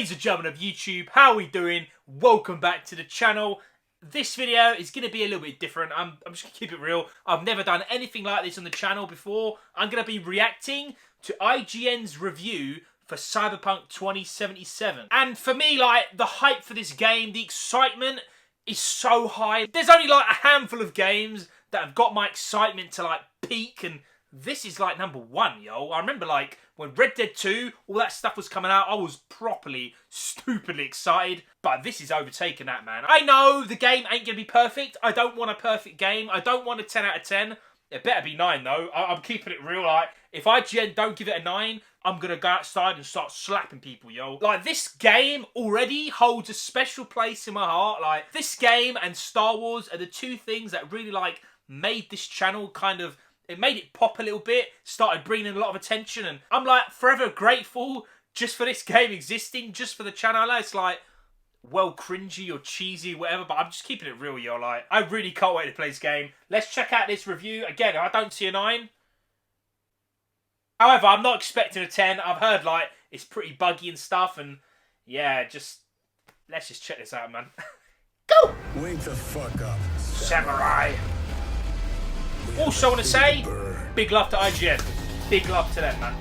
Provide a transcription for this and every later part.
Ladies and gentlemen of YouTube, how are we doing? Welcome back to the channel. This video is going to be a little bit different. I'm just going to keep it real. I've never done anything like this on the channel before. I'm going to be reacting to IGN's review for Cyberpunk 2077. And for me, like, the hype for this game, the excitement is so high. There's only like a handful of games that have got my excitement to like peak, and this is like number one, yo. I remember like when Red Dead 2, all that stuff was coming out, I was properly, stupidly excited. But this is overtaking that, man. I know the game ain't going to be perfect. I don't want a perfect game. I don't want a 10 out of 10. It better be 9, though. I'm keeping it real. Like, if IGN don't give it a 9, I'm going to go outside and start slapping people, yo. Like, this game already holds a special place in my heart. Like, this game and Star Wars are the two things that really, like, made this channel kind of... It made it pop a little bit, started bringing in a lot of attention, and I'm like forever grateful just for this game existing, just for the channel. I know it's like, well, cringy or cheesy, whatever, but I'm just keeping it real, yo. Like, I really can't wait to play this game. Let's check out this review. Again, I don't see a 9. However, I'm not expecting a 10. I've heard, like, it's pretty buggy and stuff, and yeah, let's just check this out, man. Go! Wake the fuck up, Samurai. Also want to say, big love to IGN. Big love to them, man.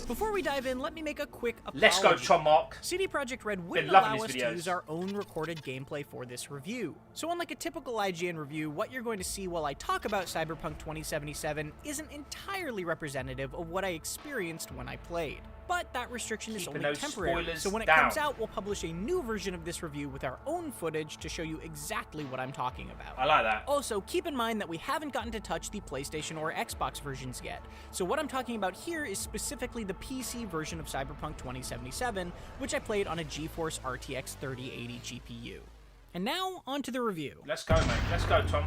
Before we dive in, let me make a quick apology. Let's go, Tom Mark. CD Projekt Red wouldn't Been loving allow us these to videos. use our own recorded gameplay for this review. So unlike a typical IGN review, what you're going to see while I talk about Cyberpunk 2077 isn't entirely representative of what I experienced when I played. But that restriction is Keeping only those temporary, spoilers so when it down. comes out, we'll publish a new version of this review with our own footage to show you exactly what I'm talking about. I like that. Also, keep in mind that we haven't gotten to touch the PlayStation or Xbox versions yet, so what I'm talking about here is specifically the PC version of Cyberpunk 2077, which I played on a GeForce RTX 3080 GPU. And now, on to the review. Let's go, mate. Let's go, Tom.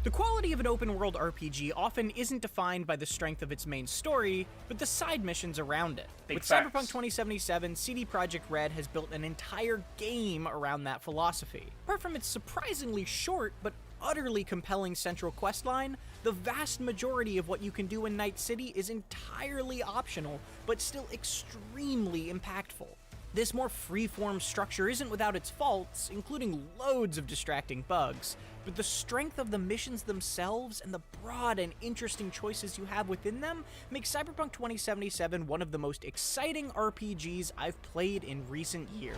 The quality of an open-world RPG often isn't defined by the strength of its main story, but the side missions around it. Big With facts. Cyberpunk 2077, CD Projekt Red has built an entire game around that philosophy. Apart from its surprisingly short but utterly compelling central questline, the vast majority of what you can do in Night City is entirely optional, but still extremely impactful. This more free-form structure isn't without its faults, including loads of distracting bugs, but the strength of the missions themselves and the broad and interesting choices you have within them make Cyberpunk 2077 one of the most exciting RPGs I've played in recent years.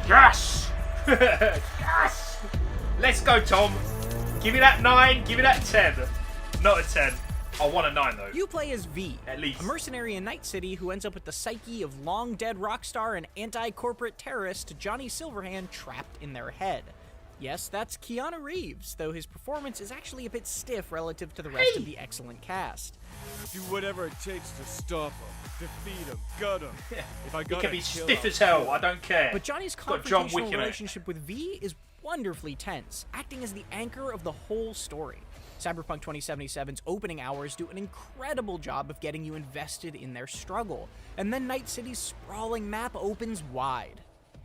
Yes! Yes! Let's go, Tom. Give me that 9, give me that 10. Not a 10. I want a 9, though. You play as V, At least. a mercenary in Night City who ends up with the psyche of long-dead rock star and anti-corporate terrorist Johnny Silverhand trapped in their head. Yes, that's Keanu Reeves, though his performance is actually a bit stiff relative to the rest of the excellent cast. Do whatever it takes to stop him, defeat him, gut him. If I It gotta can be kill stiff him, as hell. I don't care. But Johnny's Got John Wick confrontational in it. relationship with V is wonderfully tense, acting as the anchor of the whole story. Cyberpunk 2077's opening hours do an incredible job of getting you invested in their struggle, and then Night City's sprawling map opens wide.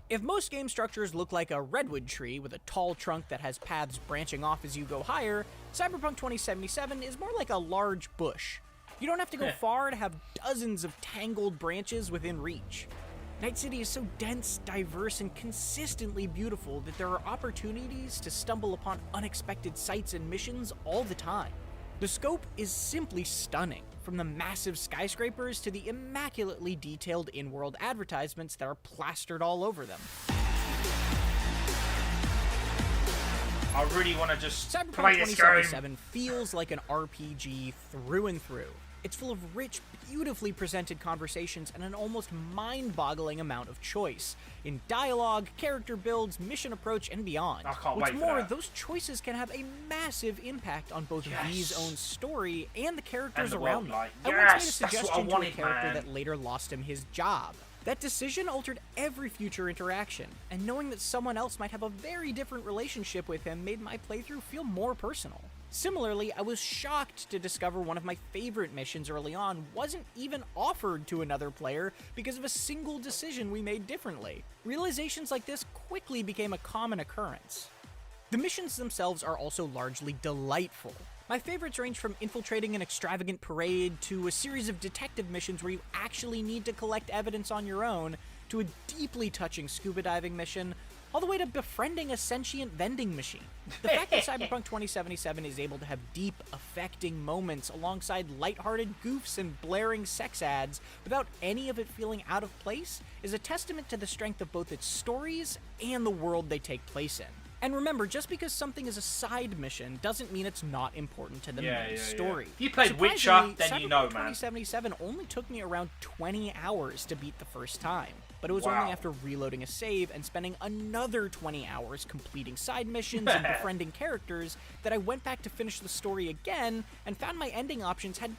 If most game structures look like a redwood tree with a tall trunk that has paths branching off as you go higher, Cyberpunk 2077 is more like a large bush. You don't have to go far to have dozens of tangled branches within reach. Night City is so dense, diverse, and consistently beautiful that there are opportunities to stumble upon unexpected sights and missions all the time. The scope is simply stunning, from the massive skyscrapers to the immaculately detailed in-world advertisements that are plastered all over them. I really want to just Cyberpunk play this game. 2077 feels like an RPG through and through. It's full of rich, beautifully presented conversations and an almost mind-boggling amount of choice in dialogue, character builds, mission approach, and beyond. I can't What's wait for more, that. those choices can have a massive impact on both Yes. V's own story and the characters And the around world, him. like, I once made a yes, that's what I suggestion to a wanted, character man. that later lost him his job. That decision altered every future interaction, and knowing that someone else might have a very different relationship with him made my playthrough feel more personal. Similarly, I was shocked to discover one of my favorite missions early on wasn't even offered to another player because of a single decision we made differently. Realizations like this quickly became a common occurrence. The missions themselves are also largely delightful. My favorites range from infiltrating an extravagant parade to a series of detective missions where you actually need to collect evidence on your own, to a deeply touching scuba diving mission, all the way to befriending a sentient vending machine. The fact that Cyberpunk 2077 is able to have deep, affecting moments alongside lighthearted goofs and blaring sex ads without any of it feeling out of place is a testament to the strength of both its stories and the world they take place in. And remember, just because something is a side mission doesn't mean it's not important to the main story. If you played Witcher, then you know, man. Cyberpunk 2077 only took me around 20 hours to beat the first time, but it was only after reloading a save and spending another 20 hours completing side missions and befriending characters that I went back to finish the story again and found my ending options had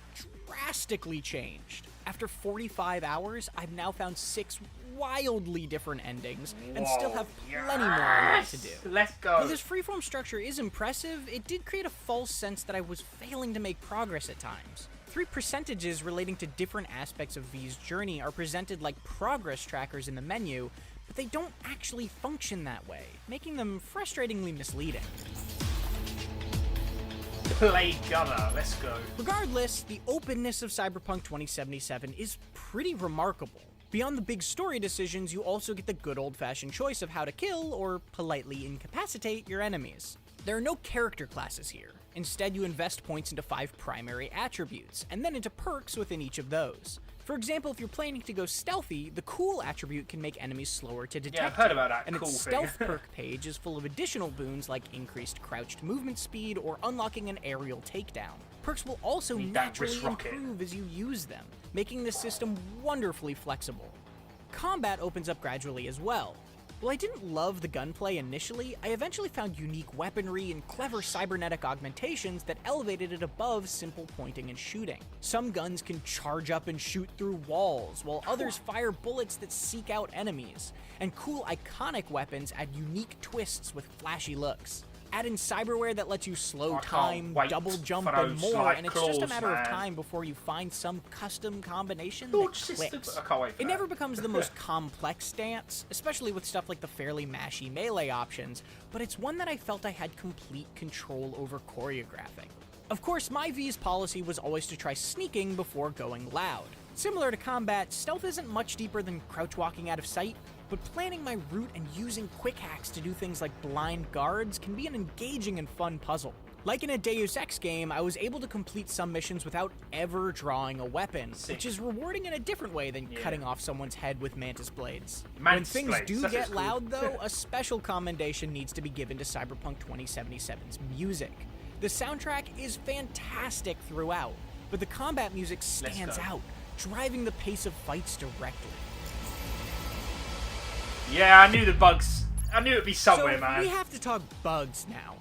drastically changed. After 45 hours, I've now found 6 wildly different endings and still have plenty more I want to do. Let's go. Though this freeform structure is impressive, it did create a false sense that I was failing to make progress at times. 3 percentages relating to different aspects of V's journey are presented like progress trackers in the menu, but they don't actually function that way, making them frustratingly misleading. Play Gunner, let's go. Regardless, the openness of Cyberpunk 2077 is pretty remarkable. Beyond the big story decisions, you also get the good old-fashioned choice of how to kill, or politely incapacitate, your enemies. There are no character classes here. Instead, you invest points into 5 primary attributes, and then into perks within each of those. For example, if you're planning to go stealthy, the cool attribute can make enemies slower to detect. Yeah, I've heard about that and cool its thing. stealth perk page is full of additional boons like increased crouched movement speed or unlocking an aerial takedown. Perks will also naturally improve as you use them, making the system wonderfully flexible. Combat opens up gradually as well. While I didn't love the gunplay initially, I eventually found unique weaponry and clever cybernetic augmentations that elevated it above simple pointing and shooting. Some guns can charge up and shoot through walls, while others fire bullets that seek out enemies. And cool iconic weapons add unique twists with flashy looks. Add in cyberware that lets you slow time, double jump, and more, and it's just a matter of time before you find some custom combination that clicks. It never becomes the most complex dance, especially with stuff like the fairly mashy melee options, but it's one that I felt I had complete control over choreographing. Of course, my V's policy was always to try sneaking before going loud. Similar to combat, stealth isn't much deeper than crouch walking out of sight, but planning my route and using quick hacks to do things like blind guards can be an engaging and fun puzzle. Like in a Deus Ex game, I was able to complete some missions without ever drawing a weapon, which is rewarding in a different way than cutting off someone's head with mantis blades. When things do get loud, though, a special commendation needs to be given to Cyberpunk 2077's music. The soundtrack is fantastic throughout, but the combat music stands out, driving the pace of fights directly. Yeah, I knew the bugs. I knew it'd be somewhere, man. We have to talk bugs now.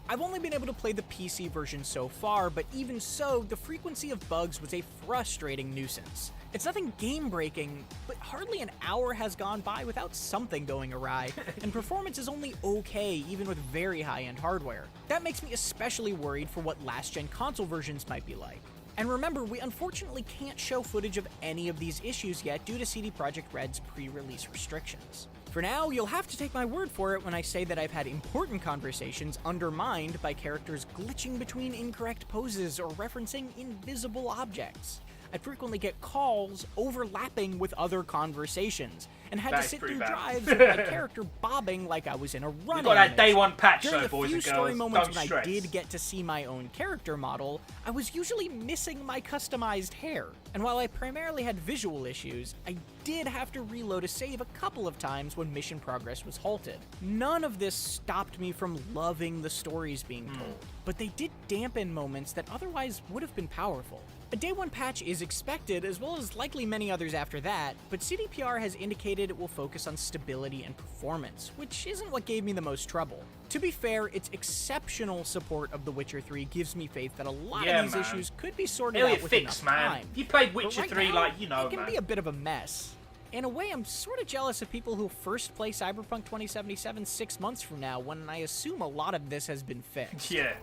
I've only been able to play the PC version so far, but even so, the frequency of bugs was a frustrating nuisance. It's nothing game-breaking, but hardly an hour has gone by without something going awry, and performance is only okay even with very high-end hardware. That makes me especially worried for what last-gen console versions might be like. And remember, we unfortunately can't show footage of any of these issues yet due to CD Projekt Red's pre-release restrictions. For now, you'll have to take my word for it when I say that I've had important conversations undermined by characters glitching between incorrect poses or referencing invisible objects. I frequently get calls overlapping with other conversations, and had to sit through drives with my character bobbing like I was in a run. You got that day one patch, During though, boys and girls. During the few story moments Don't when stress. I did get to see my own character model, I was usually missing my customized hair. And while I primarily had visual issues, I did have to reload a save a couple of times when mission progress was halted. None of this stopped me from loving the stories being told, but they did dampen moments that otherwise would have been powerful. A day one patch is expected, as well as likely many others after that, but CDPR has indicated it will focus on stability and performance, which isn't what gave me the most trouble. To be fair, its exceptional support of The Witcher 3 gives me faith that a lot of these issues could be sorted out with enough time. If you played Witcher But right 3, now, like, you know, it can be a bit of a mess. In a way, I'm sort of jealous of people who first play Cyberpunk 2077 6 months from now, when I assume a lot of this has been fixed. Yeah.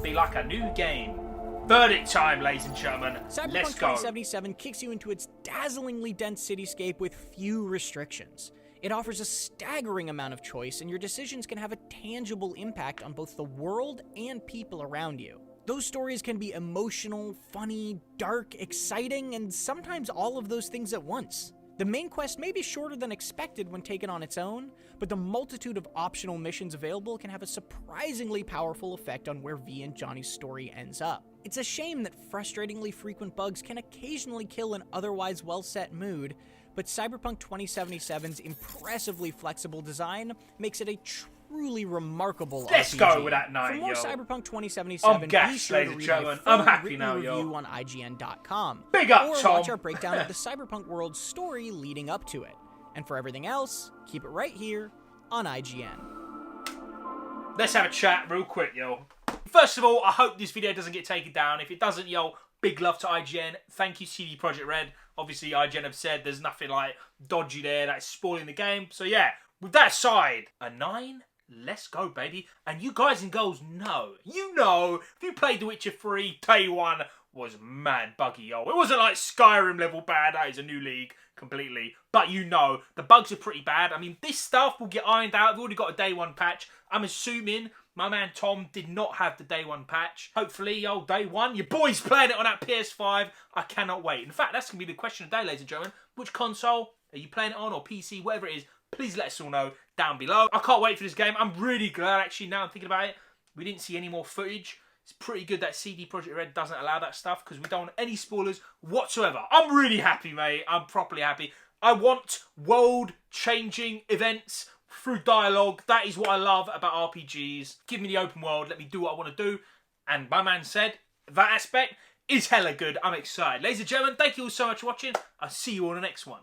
Be like a new game. Verdict time, ladies and gentlemen. Cyberpunk Let's go. 2077 kicks you into its dazzlingly dense cityscape with few restrictions. It offers a staggering amount of choice, and your decisions can have a tangible impact on both the world and people around you. Those stories can be emotional, funny, dark, exciting, and sometimes all of those things at once. The main quest may be shorter than expected when taken on its own, but the multitude of optional missions available can have a surprisingly powerful effect on where V and Johnny's story ends up. It's a shame that frustratingly frequent bugs can occasionally kill an otherwise well-set mood, but Cyberpunk 2077's impressively flexible design makes it a truly remarkable Let's RPG. go with that For night, more yo. Cyberpunk 2077, I'm gassed, be sure ladies to and read gentlemen. my I'm full happy written now, yo. review on IGN.com. Big up, or Tom. watch our breakdown of the Cyberpunk world's story leading up to it. And for everything else, keep it right here on IGN. Let's have a chat real quick, yo. First of all, I hope this video doesn't get taken down. If it doesn't, yo, big love to IGN. Thank you, CD Projekt Red. Obviously, IGN have said there's nothing like dodgy there that's spoiling the game. So yeah, with that aside, a 9. Let's go, baby. And you guys and girls know, if you played The Witcher 3, day one was mad buggy, yo. It wasn't like Skyrim level bad. That is a new league completely. But you know, the bugs are pretty bad. I mean, this stuff will get ironed out. We've already got a day one patch. I'm assuming my man Tom did not have the day one patch. Hopefully, yo, day one, your boy's playing it on that PS5. I cannot wait. In fact, that's going to be the question of the day, ladies and gentlemen. Which console are you playing it on, or PC, whatever it is? Please let us all know down below. I can't wait for this game. I'm really glad, actually, now I'm thinking about it, we didn't see any more footage. It's pretty good that CD Projekt Red doesn't allow that stuff, because we don't want any spoilers whatsoever. I'm really happy, mate. I'm properly happy. I want world-changing events through dialogue. That is what I love about RPGs. Give me the open world. Let me do what I want to do. And my man said that aspect is hella good. I'm excited. Ladies and gentlemen, thank you all so much for watching. I'll see you on the next one.